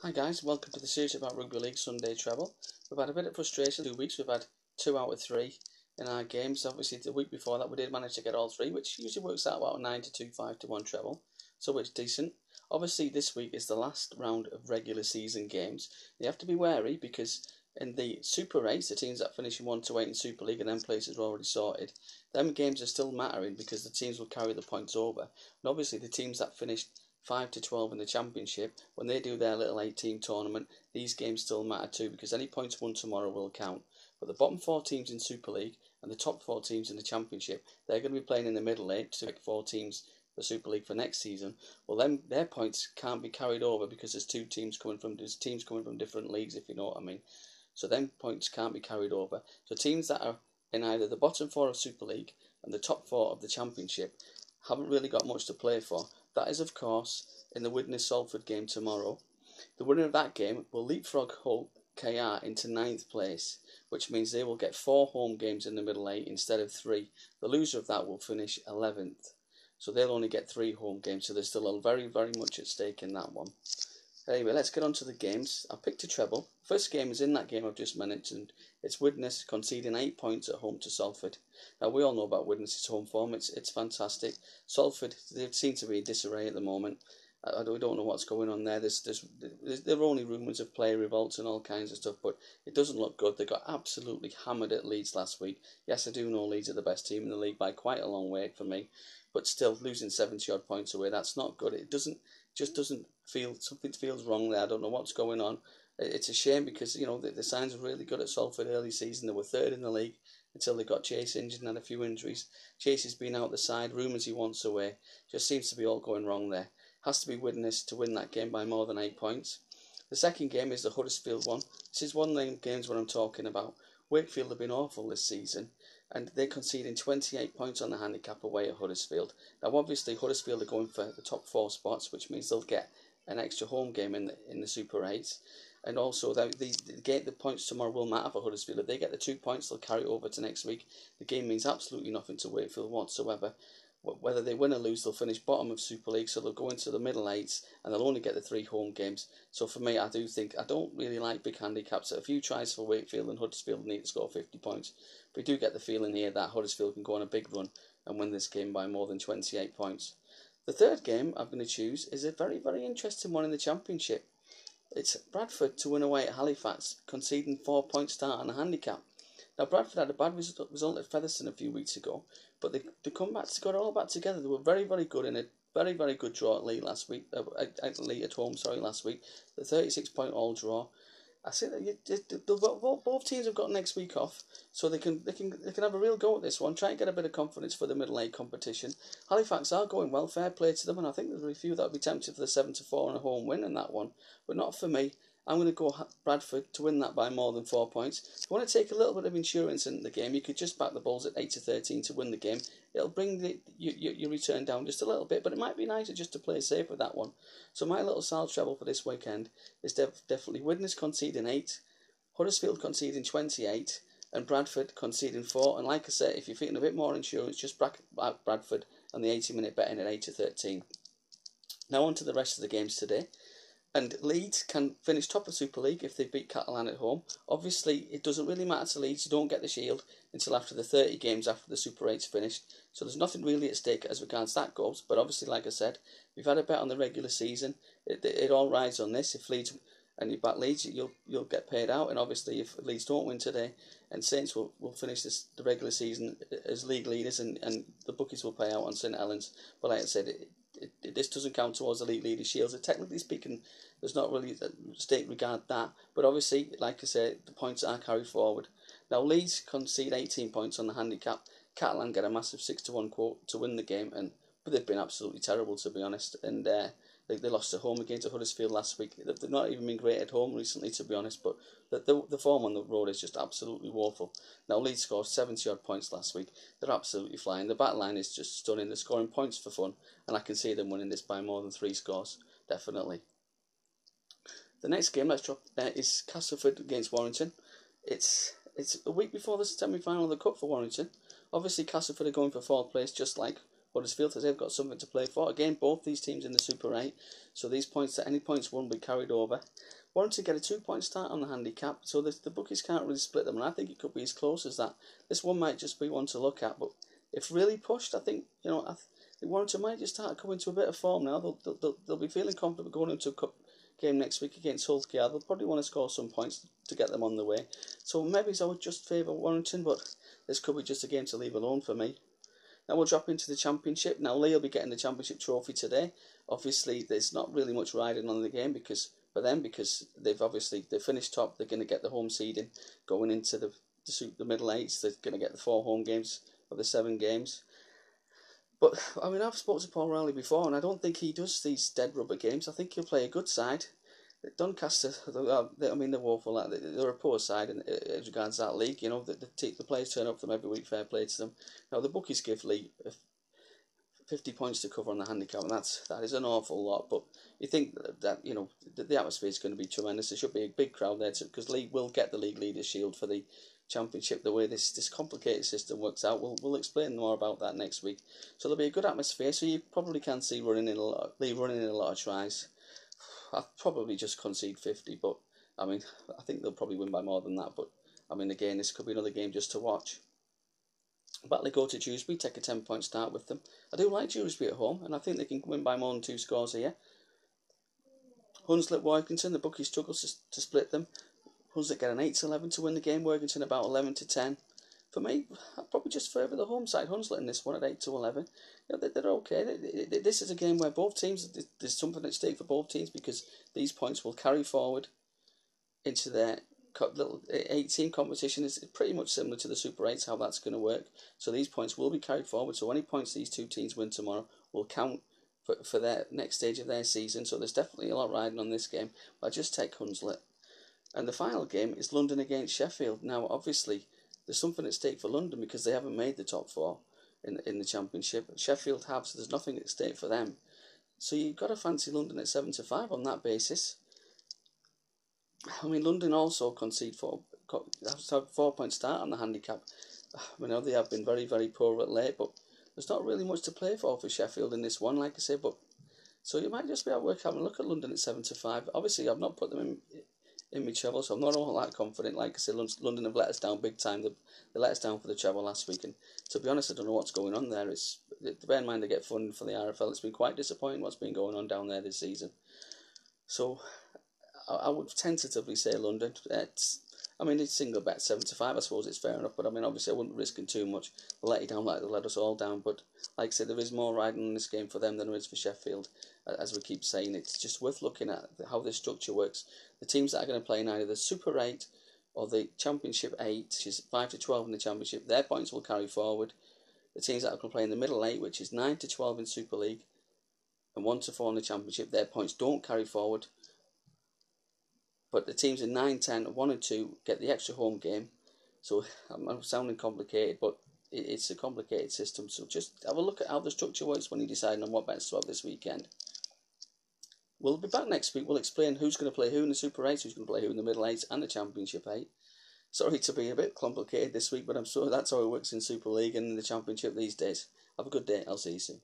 Hi guys, welcome to the series about Rugby League Sunday treble. We've had a bit of frustration 2 weeks. We've had 2 out of 3 in our games. Obviously the week before that we did manage to get all 3, which usually works out about 9 to 2, 5 to 1 treble, so it's decent. Obviously this week is the last round of regular season games. You have to be wary because in the Super 8s, the teams that finish in 1 to 8 in Super League and then places are already sorted, them games are still mattering because the teams will carry the points over. And obviously the teams that finished 5 to 12 in the Championship, when they do their little 8-team tournament, these games still matter too because any points won tomorrow will count. But the bottom 4 teams in Super League and the top 4 teams in the Championship, they're going to be playing in the middle 8 to make 4 teams for Super League for next season. Well, then their points can't be carried over because there's teams coming from different leagues, if you know what I mean. So then points can't be carried over. So teams that are in either the bottom 4 of Super League and the top 4 of the Championship haven't really got much to play for. That is, of course, in the Widnes-Salford game tomorrow. The winner of that game will leapfrog Hull KR into 9th place, which means they will get 4 home games in the middle 8 instead of 3. The loser of that will finish 11th. So they'll only get 3 home games, so there's still very, very much at stake in that one. Anyway, let's get on to the games. I picked a treble. First game is in that game I've just mentioned. It's Widnes conceding 8 points at home to Salford. Now, we all know about Widnes' home form. It's fantastic. Salford, they seem to be in disarray at the moment. We don't know what's going on there. There are only rumours of player revolts and all kinds of stuff, but it doesn't look good. They got absolutely hammered at Leeds last week. Yes, I do know Leeds are the best team in the league by quite a long way for me, but still losing 70-odd points away, that's not good. Something feels wrong there. I don't know what's going on. It's a shame because, you know, the signs were really good at Salford early season. They were 3rd in the league until they got Chase injured and had a few injuries. Chase has been out the side, rumours he wants away. Just seems to be all going wrong there. Has to be Widnes to win that game by more than 8 points. The second game is the Huddersfield one. This is one of the games what I'm talking about. Wakefield have been awful this season, and they're conceding 28 points on the handicap away at Huddersfield. Now, obviously, Huddersfield are going for the top 4 spots, which means they'll get an extra home game in the Super 8s. And also, the points tomorrow will matter for Huddersfield. If they get the 2 points, they'll carry it over to next week. The game means absolutely nothing to Wakefield whatsoever. Whether they win or lose, they'll finish bottom of Super League, so they'll go into the middle 8s, and they'll only get the 3 home games. So for me, I don't really like big handicaps. A few tries for Wakefield and Huddersfield need to score 50 points. But we do get the feeling here that Huddersfield can go on a big run and win this game by more than 28 points. The third game I'm going to choose is a very, very interesting one in the Championship. It's Bradford to win away at Halifax, conceding 4 points start on a handicap. Now, Bradford had a bad result at Featherstone a few weeks ago, but they got it all back together. They were very, very good in a very, very good draw at Lee last week. At Lee at home, last week. The 36-point all draw. I say that both teams have got next week off, so they can have a real go at this one. Try and get a bit of confidence for the middle 8 competition. Halifax are going well, fair play to them, and I think there's a few that would be tempted for the 7-4 and a home win in that one, but not for me. I'm going to go Bradford to win that by more than 4 points. If you want to take a little bit of insurance in the game, you could just back the Bulls at 8 to 13 to win the game. It'll bring your return down just a little bit, but it might be nicer just to play safe with that one. So my little SARL treble for this weekend is definitely Widnes conceding 8, Huddersfield conceding 28, and Bradford conceding 4. And like I said, if you're feeling a bit more insurance, just back Bradford on the 80-minute betting at 8 to 13. Now on to the rest of the games today. And Leeds can finish top of Super League if they beat Catalan at home. Obviously, it doesn't really matter to Leeds. You don't get the shield until after the 30 games after the Super 8's finished. So there's nothing really at stake as regards that goes. But obviously, like I said, we've had a bet on the regular season. It all rides on this. If Leeds and you back Leeds, you'll get paid out. And obviously, if Leeds don't win today, and Saints will finish the regular season as league leaders, and the bookies will pay out on St Helens. But like I said, this doesn't count towards the league leader shields. Technically speaking, there's not really a stake regard that. But obviously, like I said, the points are carried forward. Now, Leeds concede 18 points on the handicap. Catalan get a massive 6 to 1 quote to win the game, but they've been absolutely terrible, to be honest. And they lost at home against Huddersfield last week. They've not even been great at home recently, to be honest. But the form on the road is just absolutely woeful. Now, Leeds scored 70-odd points last week. They're absolutely flying. The back line is just stunning. They're scoring points for fun, and I can see them winning this by more than 3 scores, definitely. The next game is Castleford against Warrington. It's a week before the semi-final of the Cup for Warrington. Obviously, Castleford are going for 4th place, just like Huddersfield, as they've got something to play for. Again, both these teams in the Super 8, so these points, any points won will be carried over. Warrington get a 2-point start on the handicap, so the bookies can't really split them, and I think it could be as close as that. This one might just be one to look at, but if really pushed, I think, you know, I think Warrington might just start coming to a bit of form now. They'll be feeling confident going into a cup game next week against Hull. They'll probably want to score some points to get them on the way. So maybe I would just favour Warrington, but this could be just a game to leave alone for me. Now we'll drop into the Championship. Now Lee will be getting the Championship trophy today. Obviously, there's not really much riding on the game because they finished top. They're going to get the home seeding going into the middle eights. They're going to get the 4 home games of the 7 games. But I mean, I've spoken to Paul Rowley before, and I don't think he does these dead rubber games. I think he'll play a good side. Doncaster, I mean, they're woeful. They're a poor side as regards that league. You know, the players turn up for them every week. Fair play to them. Now the bookies give Lee 50 points to cover on the handicap, and that is an awful lot. But you think that you know the atmosphere is going to be tremendous. There should be a big crowd there because Lee will get the league leaders shield for the Championship. The way this complicated system works out, we'll explain more about that next week. So there'll be a good atmosphere. So you probably can see Lee running in a lot of tries. I'll probably just concede 50, but I mean, I think they'll probably win by more than that. But I mean, again, this could be another game just to watch. Batley go to Dewsbury, take a 10-point start with them. I do like Dewsbury at home, and I think they can win by more than 2 scores here. Hunslet, Workington, the bookie struggles to split them. Hunslet get an 8-11 to win the game. Workington about 11-10. For me, I'd probably just favour the home side, Hunslet, in this one at 8-11. You know, they're okay. This is a game where both teams, there's something at stake for both teams because these points will carry forward into their little 8-team competition. Is pretty much similar to the Super 8s, how that's going to work. So these points will be carried forward. So any points these two teams win tomorrow will count for their next stage of their season. So there's definitely a lot riding on this game. But I just take Hunslet. And the final game is London against Sheffield. Now, obviously, there's something at stake for London because they haven't made the top 4 in the Championship. Sheffield have, so there's nothing at stake for them. So you've got to fancy London at 7-5 on that basis. I mean, London also concede 4-point start on the handicap. I know they have been very, very poor at late, but there's not really much to play for Sheffield in this one, like I say. But so you might just be able to having a look at London at 7-5. Obviously, I've not put them in my treble, so I'm not all that confident. Like I said, London have let us down big time. They let us down for the treble last week, and to be honest, I don't know what's going on there. Bear in mind they get funding for the RFL. It's been quite disappointing what's been going on down there this season. So I would tentatively say London. It's single bet 7-5. I suppose it's fair enough, but I mean, obviously, I wouldn't risk it too much. They'll let you down like they let us all down. But like I said, there is more riding in this game for them than there is for Sheffield. As we keep saying, it's just worth looking at how this structure works. The teams that are going to play in either the Super 8 or the Championship 8, which is 5-12 in the Championship, their points will carry forward. The teams that are going to play in the middle 8, which is 9-12 in Super League and 1-4 in the Championship, their points don't carry forward. But the teams in 9, 10, 1 and 2 get the extra home game. So I'm sounding complicated, but it's a complicated system. So just have a look at how the structure works when you're deciding on what bets to have this weekend. We'll be back next week. We'll explain who's going to play who in the Super 8, who's going to play who in the Middle 8 and the Championship 8. Sorry to be a bit complicated this week, but I'm sure that's how it works in Super League and in the Championship these days. Have a good day. I'll see you soon.